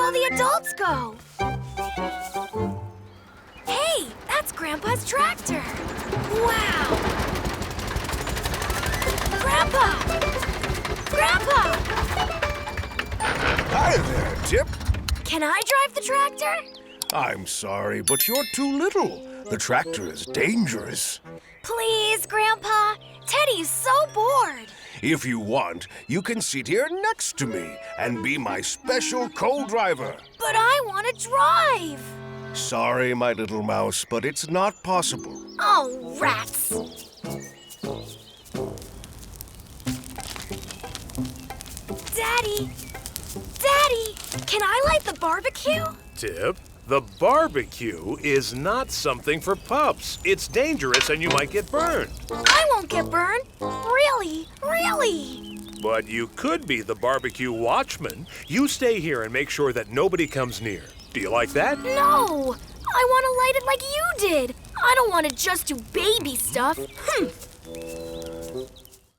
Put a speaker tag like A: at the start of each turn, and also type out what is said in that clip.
A: all the adults go? Hey, that's Grandpa's tractor. Wow! Grandpa! Grandpa!
B: Hi there, Tip.
A: Can I drive the tractor?
B: I'm sorry, but you're too little. The tractor is dangerous.
A: Please, Grandpa. Teddy's so bored.
B: If you want, you can sit here next to me and be my special co-driver.
A: But I want to drive.
B: Sorry, my little mouse, but it's not possible.
A: Oh, rats. Daddy! Daddy! Can I light the barbecue?
C: Tip, the barbecue is not something for pups. It's dangerous and you might get burned.
A: I won't get burned. Really, really.
C: But you could be the barbecue watchman. You stay here and make sure that nobody comes near. Do you like that?
A: No! I want to light it like you did. I don't want to just do baby stuff.